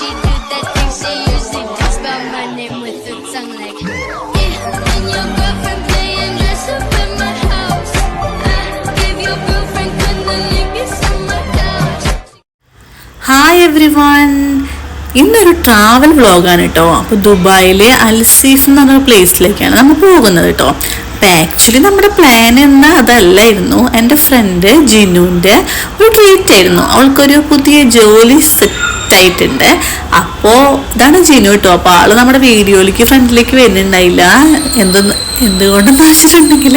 she do that thing she usually do. Spell my name with the tongue like yeah. And your girlfriend playing dress up in my house. I give your girlfriend cunnilingus on my couch. Hi every one, ഇന്നൊരു travel വ്ളോഗാണ് കേട്ടോ. അപ്പോൾ ദുബായിലെ Al Seef എന്ന് പറഞ്ഞ പ്ലേസിലേക്കാണ് നമ്മൾ പോകുന്നത് കേട്ടോ. അപ്പോൾ ആക്ച്വലി നമ്മുടെ പ്ലാൻ എന്നാൽ അതല്ലായിരുന്നു. എൻ്റെ ഫ്രണ്ട് ജിനുവിൻ്റെ ഒരു ട്രീറ്റ് ആയിരുന്നു. അവൾക്കൊരു പുതിയ ജോലി സെറ്റായിട്ടുണ്ട്. അപ്പോൾ ഇതാണ് ജിനു കേട്ടോ. അപ്പോൾ ആൾ നമ്മുടെ വീഡിയോയിലേക്ക് ഫ്രണ്ടിലേക്ക് വരുന്നുണ്ടായില്ല. എന്തുകൊണ്ടെന്ന് വെച്ചിട്ടുണ്ടെങ്കിൽ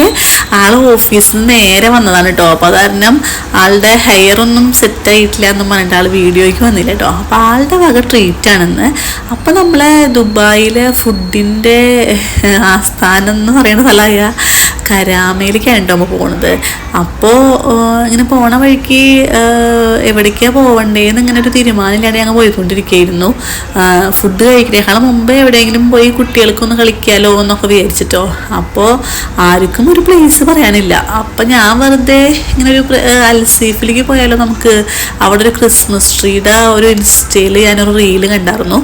ആൾ ഓഫീസിൽ നിന്ന് നേരെ വന്നതാണ് കേട്ടോ. അപ്പോൾ അത് കാരണം ആളുടെ ഹെയർ ഒന്നും സെറ്റായിട്ടില്ല എന്ന് പറഞ്ഞിട്ട് ആൾ വീഡിയോയ്ക്ക് വന്നില്ല കേട്ടോ. അപ്പോൾ ആളുടെ വക ട്രീറ്റ് ആണെന്ന്. അപ്പോൾ നമ്മൾ ദുബായിലെ ഫുഡിൻ്റെ ആസ്ഥാനം എന്ന് പറയുന്ന സ്ഥലമായ കരാമയിലേക്കാണ് കേട്ടോ നമ്മൾ പോണത്. അപ്പോൾ ഇങ്ങനെ പോണ വഴിക്ക് എവിടേക്കാണ് പോകണ്ടേന്ന് ഇങ്ങനെ ഒരു തീരുമാനമില്ലാതെ ഞങ്ങൾ പോയിക്കൊണ്ടിരിക്കുകയായിരുന്നു. ഫുഡ് കഴിക്കുന്നേക്കാളും മുമ്പ് എവിടെയെങ്കിലും പോയി കുട്ടികൾക്കൊന്ന് കളിക്കാമല്ലോ എന്നൊക്കെ വിചാരിച്ചിട്ടോ. അപ്പോൾ ആർക്കും ഒരു പ്ലേസ് പറയാനില്ല. അപ്പം ഞാൻ വെറുതെ ഇങ്ങനെ ഒരു അൽസീഫിലേക്ക് പോയാലോ നമുക്ക്, അവിടെ ഒരു ക്രിസ്മസ് ട്രീയുടെ ഒരു ഇൻസ്റ്റയിൽ ഞാനൊരു റീല് കണ്ടായിരുന്നു.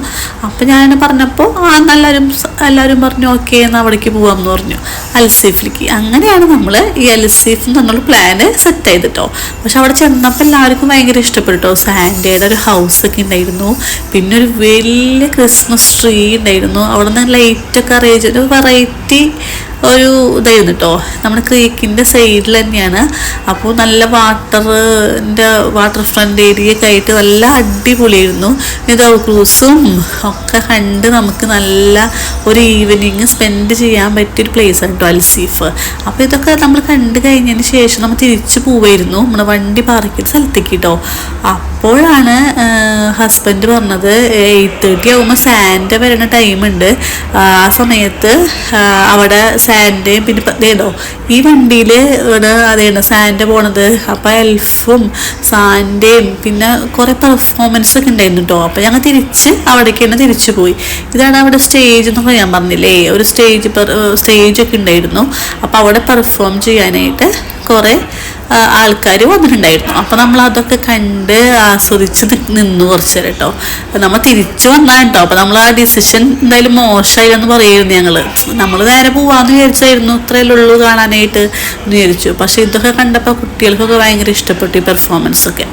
അപ്പം ഞാൻ പറഞ്ഞപ്പോൾ എല്ലാവരും പറഞ്ഞു ഓക്കെ എന്നാൽ അവിടേക്ക് പോകാമെന്ന് പറഞ്ഞു, അൽസീഫിലേക്ക്. അങ്ങനെയാണ് നമ്മൾ ഈ അൽസീഫ് എന്നുള്ള പ്ലാന് സെറ്റ് ചെയ്തിട്ടോ. പക്ഷെ അവിടെ ചെന്നപ്പോൾ എല്ലാവർക്കും ഭയങ്കര ഇഷ്ടപ്പെട്ടു. സാൻഡയുടെ ഒരു ഹൗസൊക്കെ ഉണ്ടായിരുന്നു, പിന്നെ ഒരു വലിയ ക്രിസ്മസ് ട്രീ ഉണ്ടായിരുന്നു. അവിടെ നിന്ന് ലൈറ്റൊക്കെ അറേഞ്ച് ഒരു വെറൈറ്റി ഒരു ഇതായിരുന്നു കേട്ടോ. നമ്മുടെ ക്രീക്കിൻ്റെ സൈഡിൽ തന്നെയാണ്. അപ്പോൾ നല്ല വാട്ടർ ഫ്രണ്ട് ഏരിയ ഒക്കെ ആയിട്ട് നല്ല അടിപൊളിയായിരുന്നു. ഇത് ക്രൂസും ഒക്കെ കണ്ട് നമുക്ക് നല്ല ഒരു ഈവനിങ് സ്പെൻഡ് ചെയ്യാൻ പറ്റിയൊരു പ്ലേസാണ് കേട്ടോ അൽസീഫ്. അപ്പോൾ ഇതൊക്കെ നമ്മൾ കണ്ടു കഴിഞ്ഞതിന് ശേഷം നമ്മൾ തിരിച്ചു പോവായിരുന്നു നമ്മുടെ വണ്ടി പാർക്ക് ചെയ്ത സ്ഥലത്തേക്ക് കേട്ടോ. അപ്പോഴാണ് ഹസ്ബൻഡ് പറഞ്ഞത് 8:30 ആകുമ്പോൾ സാൻഡ വരുന്ന ടൈമുണ്ട്. ആ സമയത്ത് അവിടെ സാൻഡയും പിന്നെ അതേതോ ഈ വണ്ടിയിൽ ഇവിടെ അതേണ്ട സാൻഡ പോണത്. അപ്പം എൽഫും സാൻഡയും പിന്നെ കുറേ പെർഫോമൻസ് ഒക്കെ ഉണ്ടായിരുന്നു കേട്ടോ. അപ്പം ഞങ്ങൾ അവിടേക്ക് തന്നെ തിരിച്ചു പോയി. ഇതാണ് അവിടെ സ്റ്റേജ് എന്നൊക്കെ ഞാൻ പറഞ്ഞില്ലേ, ഒരു സ്റ്റേജൊക്കെ ഉണ്ടായിരുന്നു. അപ്പം അവിടെ പെർഫോം ചെയ്യാനായിട്ട് കുറേ ആൾക്കാർ വന്നിട്ടുണ്ടായിരുന്നു. അപ്പോൾ നമ്മൾ അതൊക്കെ കണ്ട് ആസ്വദിച്ച് നിന്നു കുറച്ച് നേരം കേട്ടോ. നമ്മൾ തിരിച്ചു വന്നാൽ കേട്ടോ. അപ്പോൾ നമ്മൾ ആ ഡിസിഷൻ എന്തായാലും മോശമായില്ലെന്ന് പറയുമായിരുന്നു. നമ്മൾ നേരെ പോവാമെന്ന് വിചാരിച്ചായിരുന്നു, ഇത്രയല്ലേ ഉള്ളൂ കാണാനായിട്ട് എന്ന് വിചാരിച്ചു. പക്ഷേ ഇതൊക്കെ കണ്ടപ്പോൾ കുട്ടികൾക്കൊക്കെ ഭയങ്കര ഇഷ്ടപ്പെട്ടു ഈ പെർഫോമൻസൊക്കെ.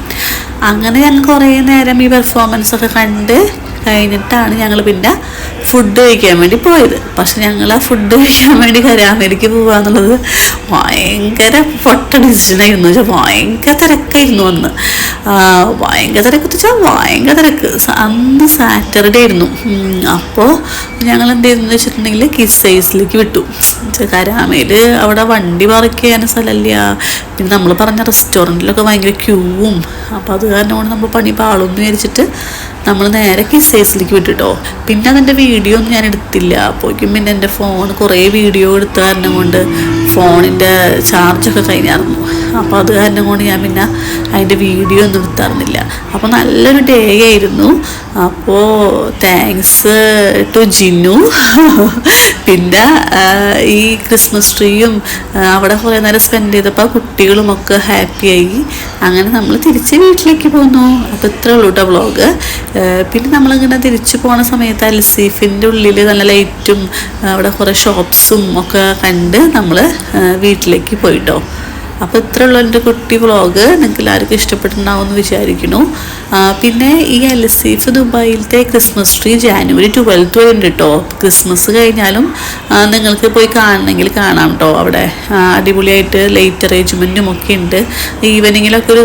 അങ്ങനെ ഞങ്ങൾ കുറേ നേരം ഈ പെർഫോമൻസൊക്കെ കണ്ട് കഴിഞ്ഞിട്ടാണ് ഞങ്ങൾ പിന്നെ ഫുഡ് കഴിക്കാൻ വേണ്ടി പോയത്. പക്ഷെ ഞങ്ങൾ ആ ഫുഡ് കഴിക്കാൻ വേണ്ടി കരാമയിലേക്ക് പോകുക എന്നുള്ളത് ഭയങ്കര പൊട്ട ഡിസിഷനായിരുന്നു. വെച്ചാൽ ഭയങ്കര തിരക്കായിരുന്നു അന്ന്. ഭയങ്കര തിരക്ക്. അന്ന് സാറ്റർഡേ ആയിരുന്നു. അപ്പോൾ ഞങ്ങൾ എന്ത് ചെയ്തെന്ന് വെച്ചിട്ടുണ്ടെങ്കിൽ കിസ്സൈസിലേക്ക് വിട്ടു. കരാമയിൽ അവിടെ വണ്ടി പാർക്ക് ചെയ്യാൻ സ്ഥലമില്ല. പിന്നെ നമ്മൾ പറഞ്ഞ റെസ്റ്റോറൻറ്റിലൊക്കെ ഭയങ്കര ക്യൂവും. അപ്പോൾ അത് കാരണമാണ് നമ്മൾ പണി പാളുമെന്ന് വിചാരിച്ചിട്ട് നമ്മൾ നേരെ കിസ്സൈസിലേക്ക് വിട്ടിട്ടോ. പിന്നെ അതിൻ്റെ വീഡിയോ ഒന്നും ഞാൻ എടുത്തില്ല. അപ്പോഴേക്കും പിന്നെ എൻ്റെ ഫോൺ കുറേ വീഡിയോ എടുത്ത കാരണം കൊണ്ട് ഫോണിൻ്റെ ചാർജൊക്കെ കഴിഞ്ഞായിരുന്നു. അപ്പോൾ അത് കാരണം കൊണ്ട് ഞാൻ പിന്നെ അതിൻ്റെ വീഡിയോ ഒന്നും എടുത്തായിരുന്നില്ല. അപ്പോൾ നല്ലൊരു ഡേ ആയിരുന്നു. അപ്പോൾ താങ്ക്സ് ടു ജിനു. പിന്നെ ഈ ക്രിസ്മസ് ട്രീയും അവിടെ കുറേ നേരം സ്പെൻഡ് ചെയ്തപ്പോൾ കുട്ടികളുമൊക്കെ ഹാപ്പിയായി. അങ്ങനെ നമ്മൾ തിരിച്ച് വീട്ടിലേക്ക് പോന്നു. അപ്പോൾ ഇത്രേ ഉള്ളൂ കേട്ടോ വ്ളോഗ്. പിന്നെ നമ്മളിങ്ങനെ തിരിച്ചു പോണ സമയത്ത് അൽസീഫിൻ്റെ ഉള്ളിൽ നല്ല ലൈറ്റും അവിടെ കുറേ ഷോപ്സും ഒക്കെ കണ്ട് നമ്മൾ വീട്ടിലേക്ക് പോയിട്ടോ. അപ്പോൾ ഇത്ര ഉള്ള എൻ്റെ കുട്ടി വ്ളോഗ് നിങ്ങൾക്ക് എല്ലാവർക്കും ഇഷ്ടപ്പെട്ടിട്ടുണ്ടാവും എന്ന് വിചാരിക്കുന്നു. പിന്നെ ഈ അൽസീഫ് ദുബായിലത്തെ ക്രിസ്മസ് ട്രീ January 12th വരെ ഉണ്ട് കേട്ടോ. ക്രിസ്മസ് കഴിഞ്ഞാലും നിങ്ങൾക്ക് പോയി കാണണമെങ്കിൽ കാണാം കേട്ടോ. അവിടെ അടിപൊളിയായിട്ട് ലൈറ്റ് അറേഞ്ച്മെൻറ്റും ഒക്കെ ഉണ്ട്. ഈവനിങ്ങിലൊക്കെ ഒരു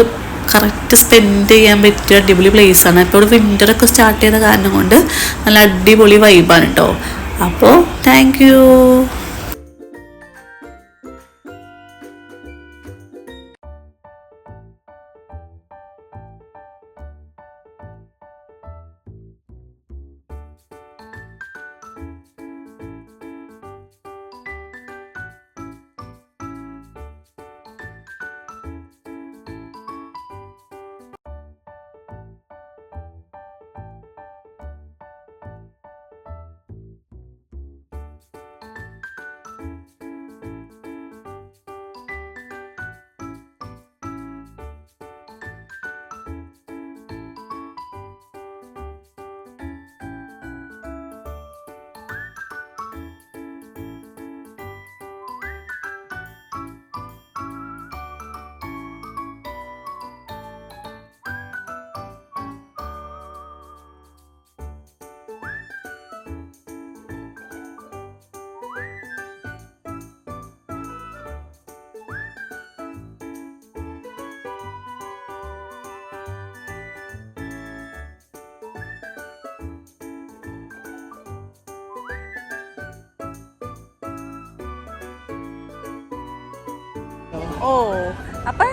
കറക്റ്റ് സ്പെൻഡ് ചെയ്യാൻ പറ്റിയ അടിപൊളി പ്ലേസാണ്. ഇപ്പോൾ ഇവിടെ വിൻ്ററൊക്കെ സ്റ്റാർട്ട് ചെയ്ത കാരണം കൊണ്ട് നല്ല അടിപൊളി വൈബാണ് കേട്ടോ. അപ്പോൾ താങ്ക് യു. ഓ അപ്പൊ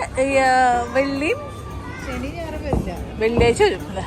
വെള്ളിയും ശനി ഞായറും വരില്ല. വെള്ളിയാഴ്ച വരും അല്ലേ?